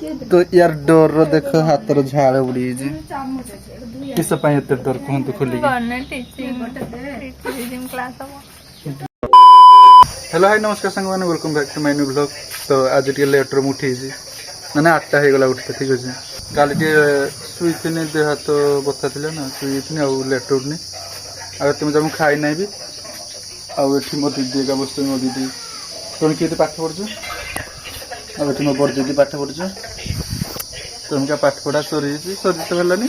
तो यार डर देख हाथ रो झाड़ उड़ी जे किस पई एते डर कोन तो खोली हेलो हाय नमस्कार संग माने welcome back to my new blog. तो आज टे लेट रो उठी माने 8टा हो गला उठते ठीक अछि काली टे सुई थिने देह हाथ बथा थिले ना सुई थिने आ लेट उठनी आ तुम जम खाई नै भी आ एठी मो दीदी का बस्तु मो दीदी तुम केते पाठ पढछु आ एठी मो बड़ दीदी पाठ पढछु तुमका पाठ पढ़ा सरी तो भलानी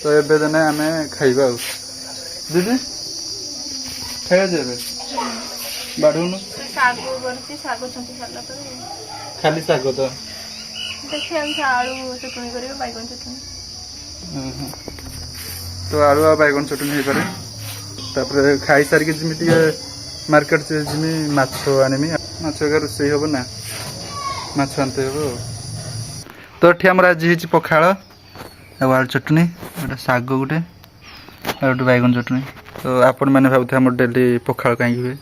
तो एबे देने आमे खाइबा दीदी खाइबा जेबे बाढुनु सागो बरती सागो छंती साला तो खाली सागो तो देखिए हम आलू चटनी करियो बैगन चटनी तो आलू आ बैगन चटनी हे करे तापर खाई सार के जिमिति मार्केट से जिमि माछो आनिमी माछो का रोसई होबो ना माछो आनते होबो तो एठी हमरा आज हिच पखाळ आलू चटनी गोटे साग गोटे आ गोटे बैगन चटनी तो आपण मैंने भावते हम डेली पखाळ कहीं हुए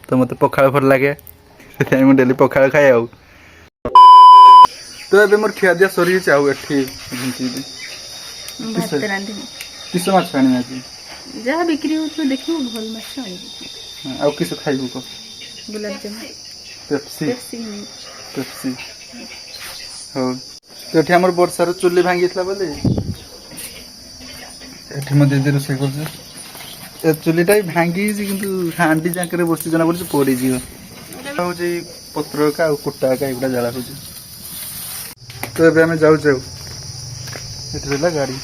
तो मत पखाळ भल लगे से डेली पखाळ खाए आउ तो ए मोर खिया दिया सरी चाउ एठी भात रांधी किस माछ आनी आज जहाँ बिक्री हो तो देखियो भल माछ आनी आ किस खाइबू को गुलाब जामुन पेप्सी पेप्सी नहीं पेप्सी हो तो एठी हमर वर्षार चुल्ली भांगीतला बोले एठी म दीदी रोसे करछ ए चुल्लीटा भांगी जी किंतु हांडी जाकरे बसी जना पड़छ पड़ी जीव हो जे पत्र का कुटा का एगुडा जला हो तो एबे हमें जाऊ जाऊ एठी रहला गाड़ी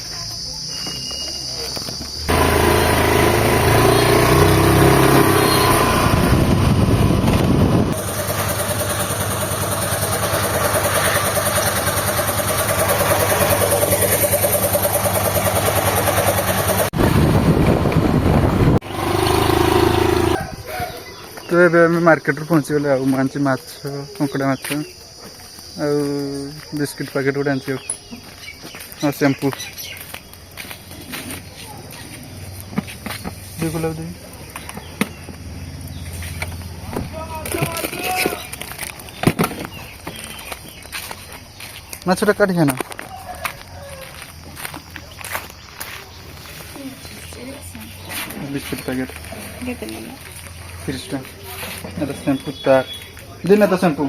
तो ये मार्केट पहुँची गले आनी माछ कंकड़ा माछ आ बिस्किट पैकेट गोटे आनी शैम्पू गुलाब देवी माछटा काटी खाना बिस्किट पैकेट 30 टाइम शैम्पू तार दिन तो शैम्पू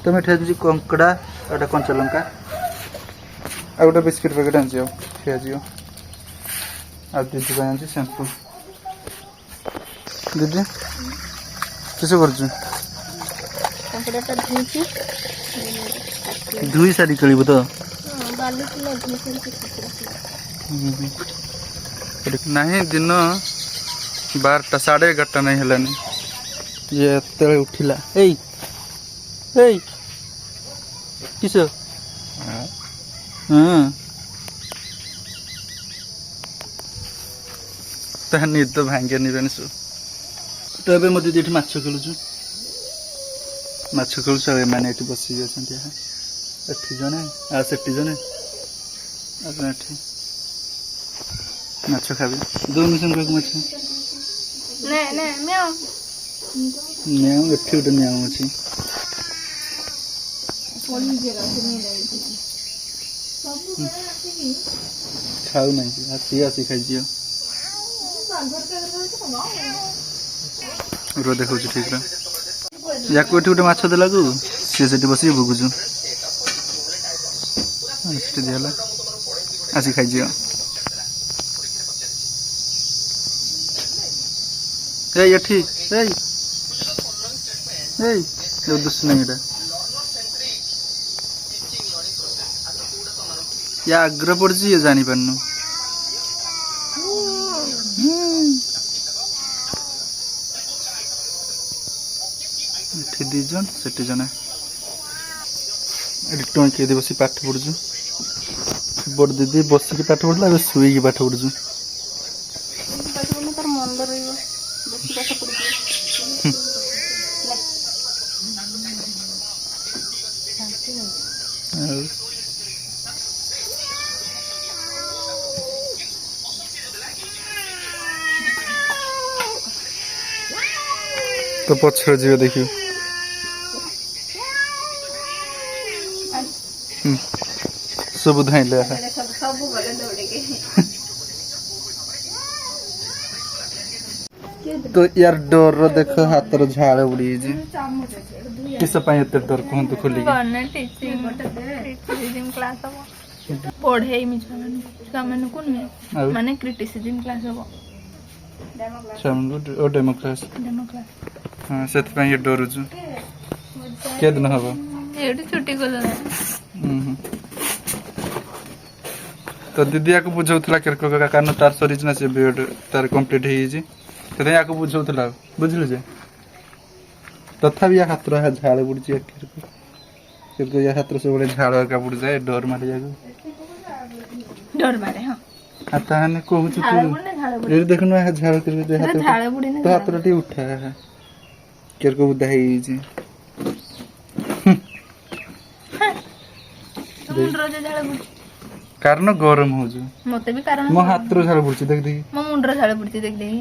तुम एठे जी कंकड़ा एटा कंचा लंका आ गोटे बिस्किट पैकेट आनी खिया जियो आ दीदी का आनी शैम्पू दीदी किस कर कंकड़ा तो धुई धुई सारी कलिब तो बालू किलो धुई नहीं दिन 12टा 11:30 नहीं हेलानी ये तेरे उठिला एई एई किस हां तहनी तो भांगे नि बेनसु तो एबे मते जेठी माछ खेलुछु माने एठी बसी जछंती हा एठी जने आ सेठी जने अपन एठी माछ खाबे दो मिशन को माछ ने ने म्याऊ म्याऊ एठी उठे म्याऊ अछि पोली जरा से नहीं लगी सब खाऊ नहीं हसी हसी खाई जियो रो देखौ छी ठीक रा या कोठी उठे माछ देला को से सेठी बसी भुगुजु सेठी देला आसी खाई जियो ए एठी ए दुस नहीं रे या अग्र पड़जी ये जानी पन्नु एठी दी जन सेठी जने एठी टोन के दे बसी पाठ पढजु बड़ दीदी बसी के पाठ पढला अब सुई के पाठ पढजु तर मन रहियो बसी पाठ पढि तो पछर जीव देखियो ସବୁ ଧାଇଁଲେ ସବୁ ଗଲେ ଦୌଡ଼ିକି तो यार डर देख हाथ झाड़ उड़ी किस एत डर कहतु खोल क्लास हम पढ़ेमी छुआ मानक नुहे माने क्रिटिसिज्म क्लास हम डेमोक्रेस डेमो क्लास हाँ से डरुचु के दिन हम ये छुट्टी गल तो दीदी या बुझाऊला कारण तार सरी ना से बीएड तार कंप्लीट हो या बुझाऊला बुझल जे तथापि या हाथ झाड़ बुड़ी किरको या हाथ सब झाड़ का बुड़ जाए डर मारी जाए डर मारे हाँ ताने कहूँ तू ये देखनु झाड़ कर झाड़ बुड़ी तो हाथ टी उठा किरको बुदा है झाड़ बुड़ी कारण गरम हो मते भी कारण मो हाथ झाड़ बुड़ी देख देख मो मुंडर झाड़ बुड़ी देख देख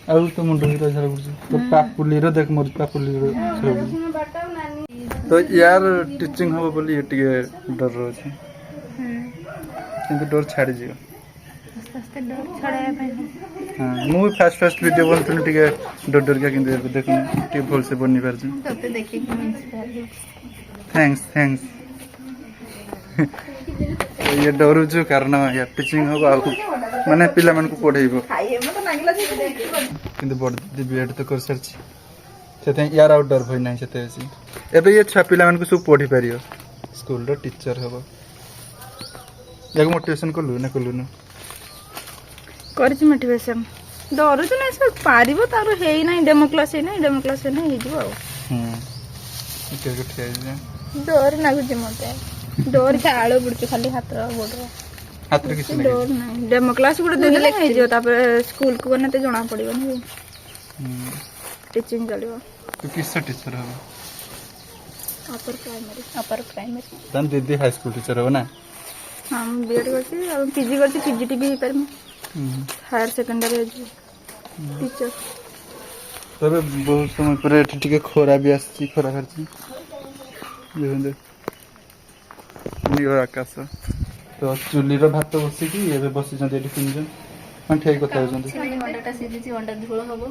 आउ तो मुंड हिरो झाड़ बुड़ी तो पापुली रो देख मोर पापुली रो तो यार टीचिंग हो बोली ये टिके डर रो छै किंतु डर छाड़ी जियो आस्ते आस्ते डर छड़ाया पे हां मु फास्ट वीडियो बनथुन टिके डर के किंतु देखु टिके भल से बनि पार छै तते देखि के इंस्पायर थैंक्स ये डरू जो कारण या टीचिंग हो माने पिला मन को पढ़ेइबो किंतु बड़ बीएड तो कर सरछि सेते यार आउट डर भई नाही सेते अछि एबे ये छा पिला मन को सब पढ़ी पारियो स्कूल रो टीचर हबो याक मोटिवेशन करलु न करछि मोटिवेशन डर जो नै सब पारिबो तारो हेई नै डेमो क्लास हे नै हे जिवो के ठिया जे डर लागु जे मते डर झाड़ बुड़छ खाली हाथ बोडरो हाथ रे किछ डर नै डेमो क्लास गुड दे देले हे जो तापर स्कूल को गने ते जणा पड़िबो नै टीचिंग चलिबो तो किस टीचर हबो अपर प्राइमरी तन दीदी हाई स्कूल टीचर हो ना हम बीएड करछि और पीजी करछि पीजीटी भी पर में हायर सेकेंडरी टीचर तबे बहुत समय पर टिके खोरा भी आछि खोरा करछि जेंदे नियो आकाश तो चुली रो भात बसी की एबे बसी जंदे एठी तीन जन मन ठेई कथा हो जंदे अंडाटा सिझिछि अंडा झोल हबो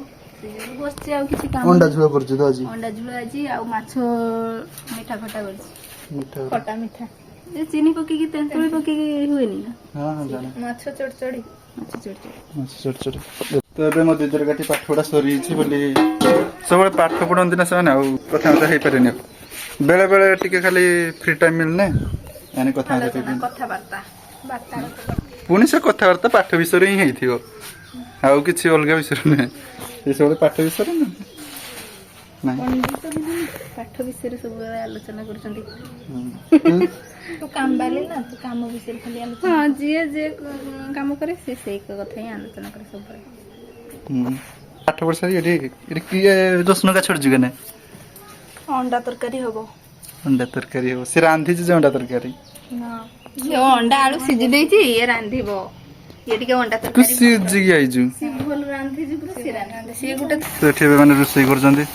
बसछि आ किछि काम अंडा झोल करछि तो आजी अंडा झोल आजी आ माछो मीठा खटा करछि मिठा खटा मीठा ए चीनी पकी की तेंतुली पकी की हुएनी ना हां जाने माछो चड़चड़ी माछो चड़चड़ी तो एबे मो दिदर गाटी पाठोडा सरी छि बोली सब पाठ पढन दिन से ना कथा मत हे पारेनी बेले बेले टिके खाली फ्री टाइम मिलने यानी कथा बार्ता पुणी से कथबार्ता पाठ विषय ही हेइथियो आउ किछि अलगा विषय नै ए सब पाठ विषय नै पाठ विषय सब आलोचना करछंती तो काम बाले ना तो काम विषय खाली आलोचना हां जे काम करे से कथा ही आलोचना करे सब पाठ वर्ष एडी की जस्न का छोड़ जुगे नै अंडा तरकारी हो से रांधी जे अंडा तरकारी ना ये अंडा आलू सिझी देछि ये रांधीबो ये टिके अंडा तरकारी कुछ सिझी आइजु सी भल रांधी जे पुरा से रांधे से गुटे तो एठी माने रोसई करजंदी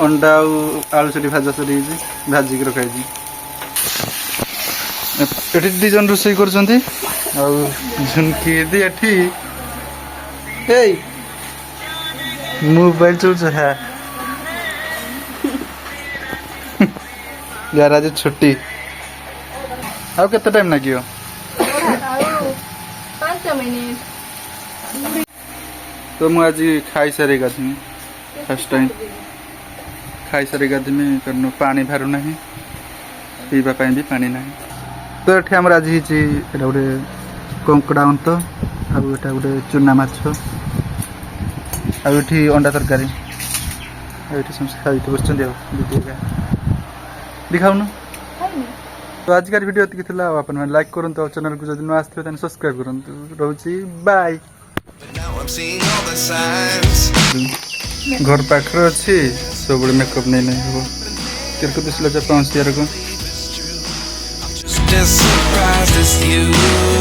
अंडा आलू सडी भाजा सडी भाजी के रखाई जी एठी दी जन रोसई करजंदी आ झुनकी दी एठी ए मोबाइल चल है यार आज छुट्टी आउ केते टाइम लागियो 5 मिनिट तो मु आज खाई सारे गाधी फर्स्ट टाइम खाई सारे गाधी में करनो पानी भारू नाही पीबा पाई भी पानी नाही तो एठी हमर आज हिची एटा गोटे कंकड़ा अंत आ एटा गोटे चुना माछ आ एठी अंडा तरकारी आ एठी समस्त खाई तो बसचंदी आ दिखाऊ न तो आज का वीडियो एतिक थिला अपन लाइक करंतु और चैनल को जदि न आस्थियो तने सब्सक्राइब करंतु रहउची बाय घर पाखर अछि सब मेकअप नहीं हो किरको दिसला 5 को Just surprised it's you.